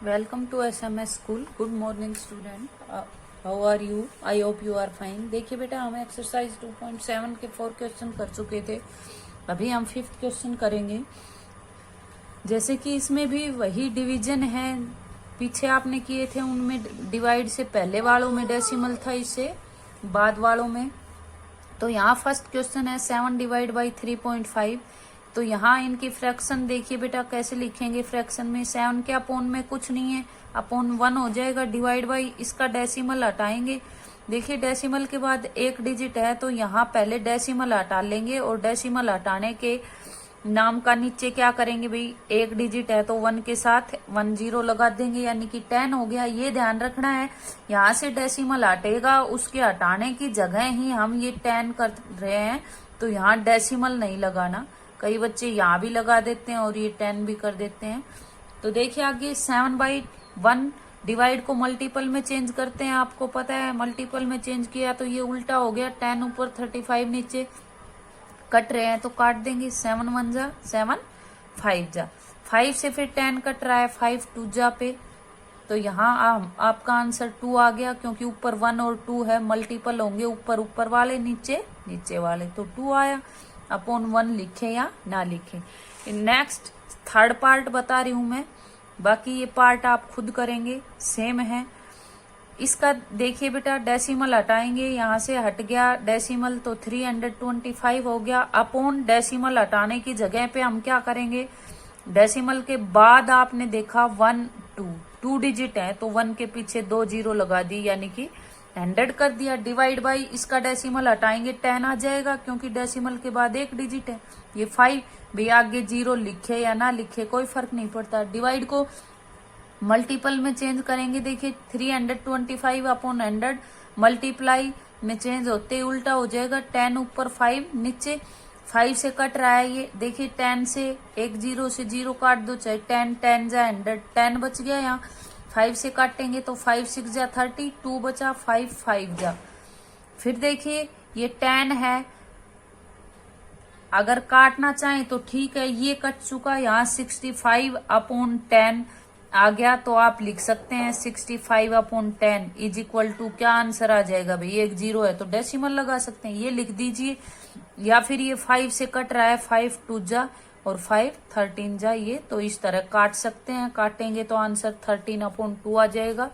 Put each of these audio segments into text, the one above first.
Welcome to SMS School. Good morning, student. How are you? I hope you are fine. देखिए बेटा, हम exercise 2.7 के 4 question कर चुके थे. अभी हम 5th क्वेश्चन करेंगे. जैसे कि इसमें भी वही डिवीजन है, पीछे आपने किए थे उनमें डिवाइड से पहले वालों में डेसिमल था, इससे बाद वालों में. तो यहाँ फर्स्ट क्वेश्चन है 7 डिवाइड बाई 3.5. तो यहाँ इनकी फ्रैक्शन देखिए बेटा कैसे लिखेंगे. फ्रैक्शन में 7 के अपोन में कुछ नहीं है, अपोन 1 हो जाएगा. डिवाइड बाई इसका डेसिमल हटाएंगे. देखिए डेसिमल के बाद एक डिजिट है तो यहाँ पहले डेसिमल हटा लेंगे और डेसिमल हटाने के नाम का नीचे क्या करेंगे भाई, एक डिजिट है तो 1 के साथ 1 0 लगा देंगे, यानी कि 10 हो गया. ये ध्यान रखना है, यहाँ से डेसिमल हटेगा, उसके हटाने की जगह ही हम ये 10 कर रहे हैं, तो यहाँ डेसिमल नहीं लगाना. कई बच्चे यहाँ भी लगा देते हैं और ये 10 भी कर देते हैं. तो देखिए आगे 7/1 डिवाइड को मल्टीपल में चेंज करते हैं. आपको पता है मल्टीपल में चेंज किया तो ये उल्टा हो गया, 10 ऊपर 35 नीचे. कट रहे हैं तो काट देंगे. 7 1 जा 7, 5 जा 5 से फिर 10 कट रहा है, 5 2 जा पे. तो यहाँ आपका आंसर 2 आ गया, क्योंकि ऊपर 1 और 2 है, मल्टीपल होंगे ऊपर वाले नीचे नीचे वाले, तो 2 आया. अपॉन 1 लिखे या ना लिखे. नेक्स्ट थर्ड पार्ट बता रही हूं मैं, बाकी ये पार्ट आप खुद करेंगे, सेम है. इसका देखिए बेटा, डेसिमल हटाएंगे, यहाँ से हट गया डेसिमल तो 325 हो गया. अपॉन डेसिमल हटाने की जगह पे हम क्या करेंगे, डेसिमल के बाद आपने देखा 1 2 डिजिट है तो 1 के पीछे 2 0 लगा दी, यानी कि 100 कर दिया. डिवाइड बाई इसका डेसिमल हटाएंगे 10 आ जाएगा, क्योंकि डेसिमल के बाद एक डिजिट है. ये 5 भी आगे 0 लिखे या ना लिखे कोई फर्क नहीं पड़ता. डिवाइड को मल्टीपल में चेंज करेंगे. देखिए 325 अपॉन 100 मल्टीप्लाई में चेंज होते ही उल्टा हो जाएगा. 10 ऊपर 5 नीचे, 5 से कट रहा है ये. देखिए 10 से एक 0 से 0 काट दो, चाहे 10 10 जा 100, 10 बच गया. यहाँ 5 से काटेंगे तो 5 6 जा 30, 2 बचा, 5 5 जा. फिर देखिए ये 10 है, अगर काटना चाहें तो ठीक है, ये कट चुका. यहाँ 65 अपॉन 10 आ गया, तो आप लिख सकते हैं 65 अपॉन 10 इज इक्वल टू क्या आंसर आ जाएगा भाई, एक 0 है तो डेसिमल लगा सकते हैं, ये लिख दीजिए. या फिर ये 5 से कट रहा है, 5 2 जा और 5 13 जा, ये तो इस तरह काट सकते हैं. काटेंगे तो आंसर 13 अपॉन 2 आ जाएगा.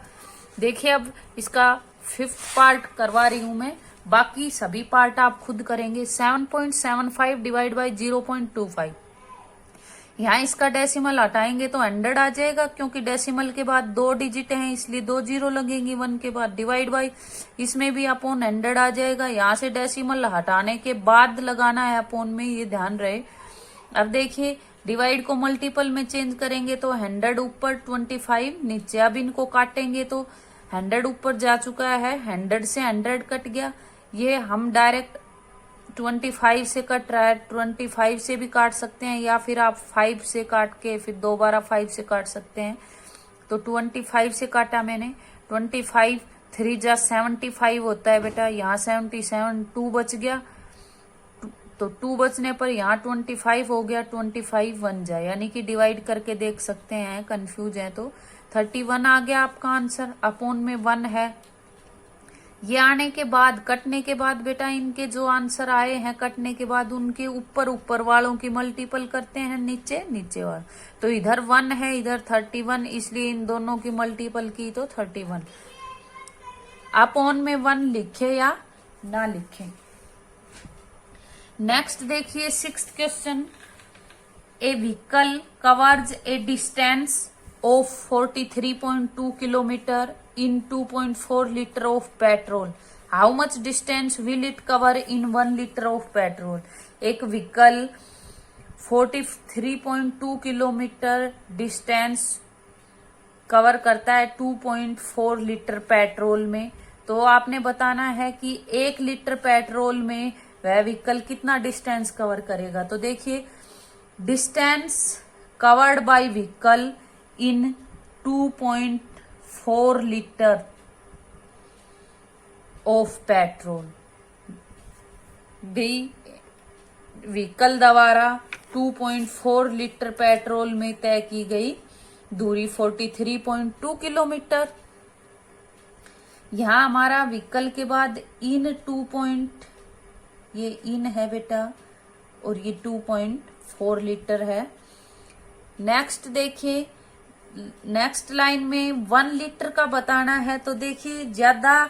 देखिए अब इसका 5th पार्ट करवा रही हूं मैं, बाकी सभी पार्ट आप खुद करेंगे. 7.75 डिवाइड बाई 0.25. यहाँ इसका डेसिमल हटाएंगे तो 100 आ जाएगा, क्योंकि डेसिमल के बाद 2 डिजिट हैं इसलिए 2 0 लगेंगी 1 के बाद. डिवाइड बाई इसमें भी अपॉन 100 आ जाएगा. यहाँ से डेसिमल हटाने के बाद लगाना है अपॉन में, ये ध्यान रहे. अब देखिए डिवाइड को मल्टीपल में चेंज करेंगे तो 100 ऊपर 25 नीचे. अब इनको काटेंगे तो 100 ऊपर जा चुका है, 100 से 100 कट गया. ये हम डायरेक्ट 25 से कट रहा है, 25 से भी काट सकते हैं, या फिर आप 5 से काट के फिर दोबारा 5 से काट सकते हैं. तो 25 से काटा मैंने, 25 3 जा 75 होता है बेटा. यहाँ 77 2 बच गया, तो 2 बचने पर यहाँ 25 हो गया, 25 1 जाए, यानी कि डिवाइड करके देख सकते हैं, कंफ्यूज है तो 31 आ गया आपका आंसर. अपॉन में 1 है. ये आने के बाद, कटने के बाद बेटा इनके जो आंसर आए हैं कटने के बाद, उनके ऊपर वालों की मल्टीपल करते हैं नीचे नीचे वाले. तो इधर 1 है, इधर 31, इसलिए इन दोनों की मल्टीपल की तो 31. अपॉन में 1 लिखे या ना लिखे. नेक्स्ट देखिए 6th question. A vehicle covers A distance of 43.2 kilometre in 2.4 liter of petrol. How much distance will it cover in 1 liter of petrol? एक व्हीकल 43.2 किलोमीटर डिस्टेंस कवर करता है 2.4 लीटर पेट्रोल में. तो आपने बताना है कि 1 लीटर पेट्रोल में वह व्हीकल कितना डिस्टेंस कवर करेगा. तो देखिए distance covered by vehicle in 2.4 litre of petrol. Vehicle द्वारा 2.4 लीटर पेट्रोल में तय की गई दूरी 43.2 किलोमीटर। यहाँ हमारा व्हीकल के बाद इन 2 पॉइंट, ये इन है बेटा, और ये 2.4 लीटर है। नेक्स्ट देखिए, नेक्स्ट लाइन में 1 लीटर का बताना है, तो देखिए ज्यादा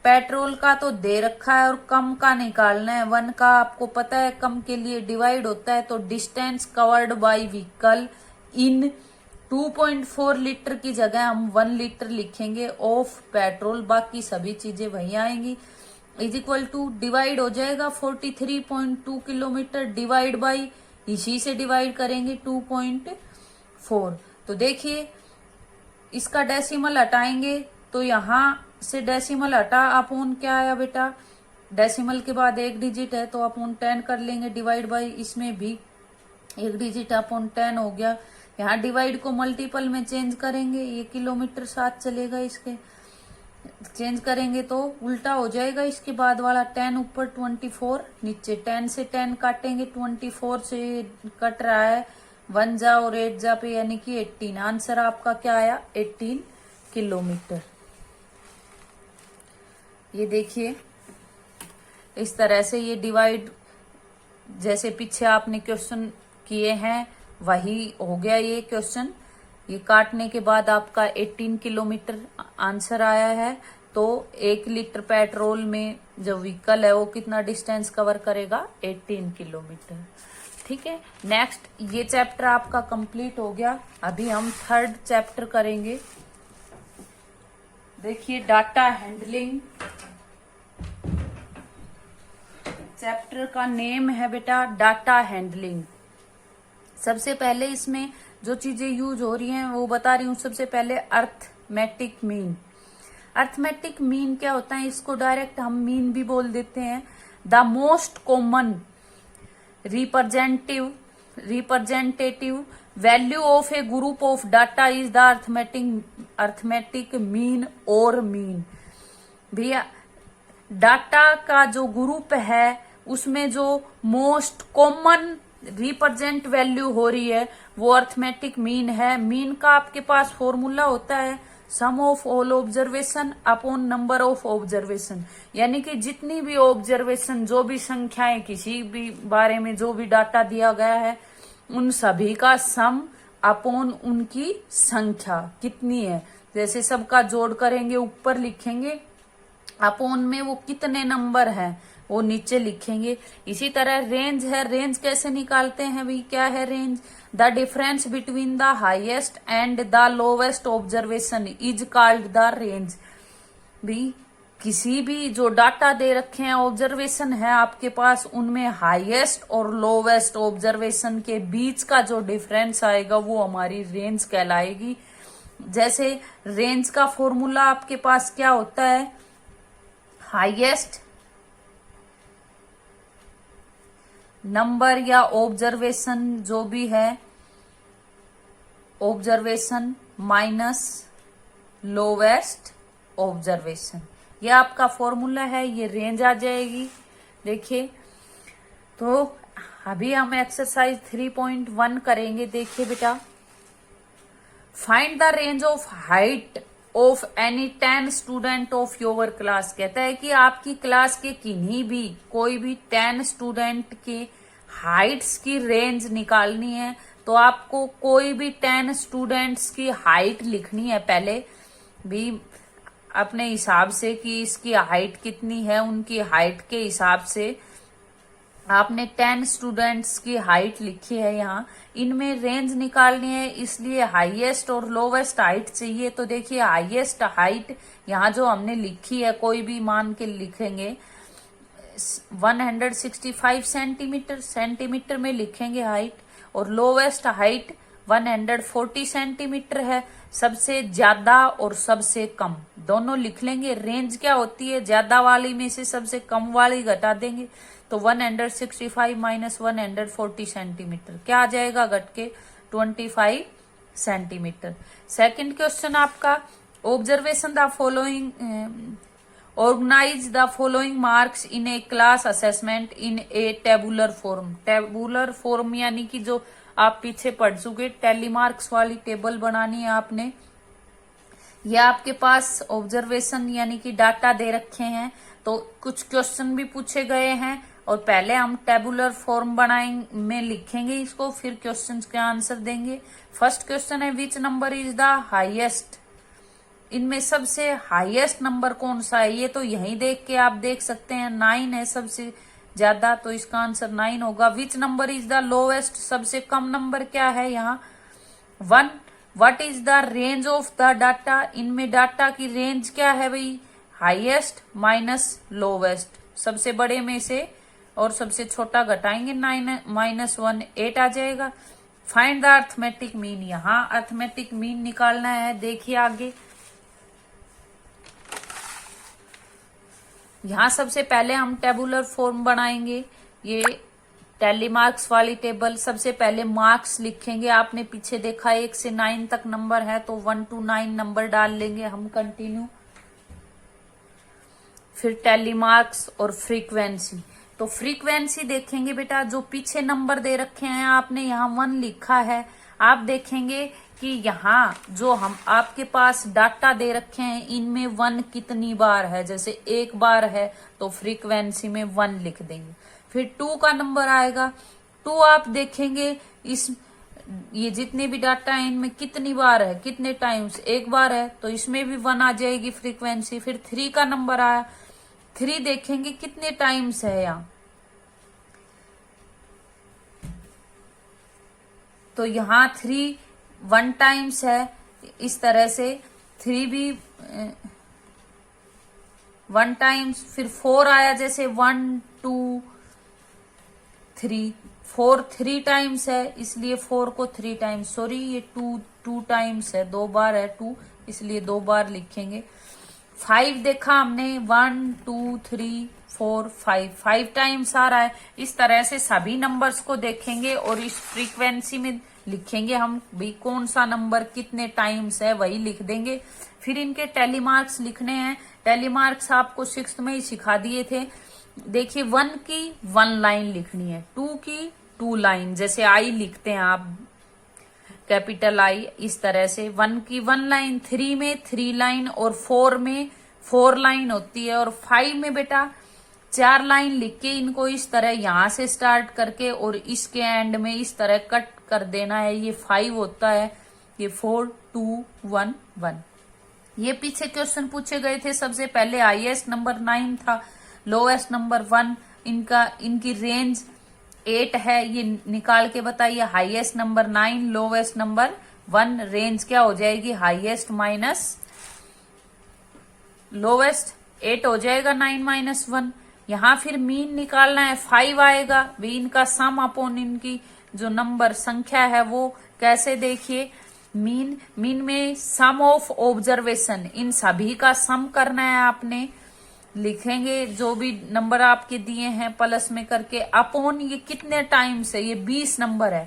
पेट्रोल का तो दे रखा है और कम का निकालना है। 1 का आपको पता है कम के लिए डिवाइड होता है, तो distance covered by vehicle in 2.4 litre की जगह हम 1 लीटर लिखेंगे ऑफ पेट्रोल, बाकी सभी चीजें वही आएंगी। इज इक्वल टू डिवाइड हो जाएगा 43.2 किलोमीटर डिवाइड बाई, इसी से डिवाइड करेंगे 2.4। तो देखिए इसका डेसिमल हटाएंगे तो यहां से डेसिमल हटा, अपोन क्या आया बेटा, डेसिमल के बाद एक डिजिट है तो अपोन 10 कर लेंगे डिवाइड बाई, इसमें भी एक डिजिट अपोन 10 हो गया। यहाँ डिवाइड को मल्टीपल में चेंज करेंगे, ये किलोमीटर साथ चलेगा, इसके चेंज करेंगे तो उल्टा हो जाएगा। इसके बाद वाला 10 ऊपर 24 नीचे, 10 से 10 काटेंगे, 24 से कट रहा है, 1 जा और 8 जा पे यानी कि 18। आंसर आपका क्या आया, 18 किलोमीटर। ये देखिए इस तरह से ये डिवाइड जैसे पीछे आपने क्वेश्चन किए हैं वही हो गया ये क्वेश्चन। ये काटने के बाद आपका 18 किलोमीटर आंसर आया है। तो 1 लीटर पेट्रोल में जो व्हीकल है वो कितना डिस्टेंस कवर करेगा, 18 किलोमीटर। ठीक है, नेक्स्ट ये चैप्टर आपका कंप्लीट हो गया। अभी हम 3rd चैप्टर करेंगे। देखिए डाटा हैंडलिंग, चैप्टर का नेम है बेटा डाटा हैंडलिंग। सबसे पहले इसमें जो चीजें यूज हो रही हैं वो बता रही हूं। सबसे पहले अर्थमेटिक मीन। अर्थमेटिक मीन क्या होता है, इसको डायरेक्ट हम मीन भी बोल देते हैं। The most common representative value of A group of data is the arithmetic mean और मीन। भैया डाटा का जो ग्रुप है उसमें जो मोस्ट कॉमन रिप्रेजेंट वैल्यू हो रही है वो अर्थमेटिक मीन है। मीन का आपके पास फॉर्मूला होता है sum of all observation upon number of observation, यानी कि जितनी भी ऑब्जर्वेशन, जो भी संख्याएं किसी भी बारे में जो भी डाटा दिया गया है उन सभी का सम अपॉन उनकी संख्या कितनी है। जैसे सबका जोड़ करेंगे ऊपर लिखेंगे, अपॉन में वो कितने नंबर है वो नीचे लिखेंगे। इसी तरह रेंज है, रेंज कैसे निकालते हैं भाई, क्या है range, the difference between the highest and the lowest observation is called the range. भी किसी भी जो डाटा दे रखे हैं, ऑब्जर्वेशन है आपके पास, उनमें हाईएस्ट और लोवेस्ट ऑब्जर्वेशन के बीच का जो डिफरेंस आएगा वो हमारी रेंज कहलाएगी। जैसे रेंज का फॉर्मूला आपके पास क्या होता है, हाईएस्ट नंबर या ऑब्जर्वेशन जो भी है, ऑब्जर्वेशन माइनस लोवेस्ट ऑब्जर्वेशन, ये आपका फॉर्मूला है, ये रेंज आ जाएगी। देखिए तो अभी हम एक्सरसाइज 3.1 करेंगे। देखिए बेटा, find the range of height of any 10 student of your class. कहता है कि आपकी क्लास के किन्हीं भी कोई भी 10 स्टूडेंट के हाइट्स की रेंज निकालनी है। तो आपको कोई भी 10 स्टूडेंट्स की हाइट लिखनी है पहले भी अपने हिसाब से कि इसकी हाइट कितनी है, उनकी हाइट के हिसाब से आपने 10 स्टूडेंट्स की हाइट लिखी है। यहाँ इनमें रेंज निकालनी है, इसलिए हाईएस्ट और लोवेस्ट हाइट चाहिए। तो देखिए हाईएस्ट हाइट यहाँ जो हमने लिखी है, कोई भी मान के लिखेंगे 165 सेंटीमीटर, सेंटीमीटर में लिखेंगे हाइट, और लोवेस्ट हाइट 140 सेंटीमीटर है। सबसे ज्यादा और सबसे कम दोनों लिख लेंगे। रेंज क्या होती है, ज्यादा वाली में से सबसे कम वाली घटा देंगे तो 165 माइनस 140 सेंटीमीटर क्या आ जाएगा, घट के 25 सेंटीमीटर। सेकंड क्वेश्चन आपका, observation the following, organise the following marks in a class assessment in a tabular form. Tabular form यानी कि जो आप पीछे पढ़ चुके। टैली मार्क्स वाली टेबल बनानी है आपने। ये आपके पास ऑब्जर्वेशन यानी कि डाटा दे रखे हैं, तो कुछ क्वेश्चन भी पूछे गए हैं और पहले हम टेबुलर फॉर्म बनाएंगे में लिखेंगे इसको, फिर क्वेश्चंस के आंसर देंगे। फर्स्ट क्वेश्चन है which number is the highest, इनमें सबसे हाईएस्ट नंबर कौन सा है। ये तो यही देख के आप देख सकते हैं, 9 है सबसे ज्यादा, तो इसका आंसर 9 होगा। Which number is the lowest, सबसे कम नंबर क्या है यहाँ 1। What is the range of the data, इनमें डाटा की रेंज क्या है भाई, हाईएस्ट माइनस लोवेस्ट, सबसे बड़े में से और सबसे छोटा घटाएंगे 9 माइनस 1 8 आ जाएगा। फाइंड द अर्थमेटिक मीन, यहाँ अर्थमेटिक मीन निकालना है। देखिए आगे, यहाँ सबसे पहले हम टेबुलर फॉर्म बनाएंगे। ये टैली मार्क्स वाली टेबल, सबसे पहले मार्क्स लिखेंगे। आपने पीछे देखा 1 से 9 तक नंबर है, तो 1 to 9 नंबर डाल लेंगे हम कंटिन्यू। फिर टैली मार्क्स और फ्रीक्वेंसी, तो फ्रीक्वेंसी देखेंगे बेटा, जो पीछे नंबर दे रखे हैं आपने यहाँ 1 लिखा है, आप देखेंगे कि यहाँ जो हम आपके पास डाटा दे रखे हैं इनमें 1 कितनी बार है, जैसे 1 बार है तो फ्रीक्वेंसी में 1 लिख देंगे। फिर 2 का नंबर आएगा, 2 आप देखेंगे इस ये जितने भी डाटा है इनमें कितनी बार है, कितने टाइम्स, 1 बार है, तो इसमें भी 1 आ जाएगी फ्रीक्वेंसी। फिर 3 का नंबर आया, 3 देखेंगे कितने टाइम्स है यहाँ, तो यहाँ 3 1 टाइम्स है, इस तरह से 3 भी 1 टाइम्स। फिर 4 आया, जैसे 1 2 3, 4 3 टाइम्स है, इसलिए 4 को 3 टाइम्स, सॉरी ये 2 टाइम्स है, 2 बार है 2, इसलिए 2 बार लिखेंगे। 5 देखा हमने, 1 2 3 4 5 टाइम्स आ रहा है। इस तरह से सभी नंबर्स को देखेंगे और इस फ्रीक्वेंसी में लिखेंगे हम भी कौन सा नंबर कितने टाइम्स है, वही लिख देंगे। फिर इनके टैली मार्क्स लिखने हैं। टैली मार्क्स आपको 6th में ही सिखा दिए थे। देखिए 1 की 1 लाइन लिखनी है, 2 की 2 लाइन, जैसे आई लिखते हैं आप कैपिटल आई, इस तरह से 1 की 1 लाइन, 3 में 3 लाइन और 4 में 4 लाइन होती है, और 5 में बेटा 4 लाइन लिख के इनको इस तरह यहां से स्टार्ट करके और इसके एंड में इस तरह कट कर देना है। ये 5 होता है, ये 4 2 1 1। ये पीछे क्वेश्चन पूछे गए थे, सबसे पहले हाईएस्ट नंबर 9 था, लोएस्ट नंबर 1, इनकी रेंज 8 है, ये निकाल के बताइए। Highest number 9, lowest number 1, range क्या हो जाएगी, हाईएस्ट माइनस लोएस्ट, 8 हो जाएगा 9 माइनस 1। यहाँ फिर मीन निकालना है, 5 आएगा, भी इनका सम अपॉन इनकी जो नंबर संख्या है वो कैसे, देखिए मीन में सम ऑफ ऑब्जर्वेशन, इन सभी का सम करना है आपने। लिखेंगे जो भी नंबर आपके दिए हैं प्लस में करके, अपॉन ये कितने टाइम्स है, ये 20 नंबर है,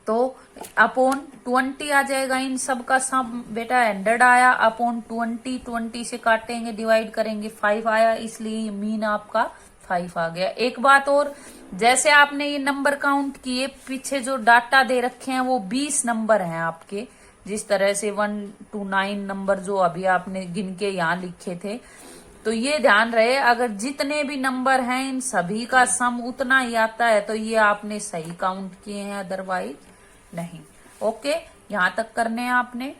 तो अपॉन 20 आ जाएगा। इन सब का सम बेटा 100 आया, अपॉन 20 से काटेंगे, डिवाइड करेंगे, 5 आया, इसलिए मीन आपका 5 आ गया। एक बात और, जैसे आपने ये नंबर काउंट किए, पीछे जो डाटा दे रखे हैं वो 20 नंबर हैं आपके, जिस तरह से 1 to 9 नंबर जो अभी आपने गिन के यहाँ लिखे थे, तो ये ध्यान रहे अगर जितने भी नंबर हैं इन सभी का सम उतना ही आता है तो ये आपने सही काउंट किए हैं, अदरवाइज नहीं। ओके, यहाँ तक करने हैं आपने।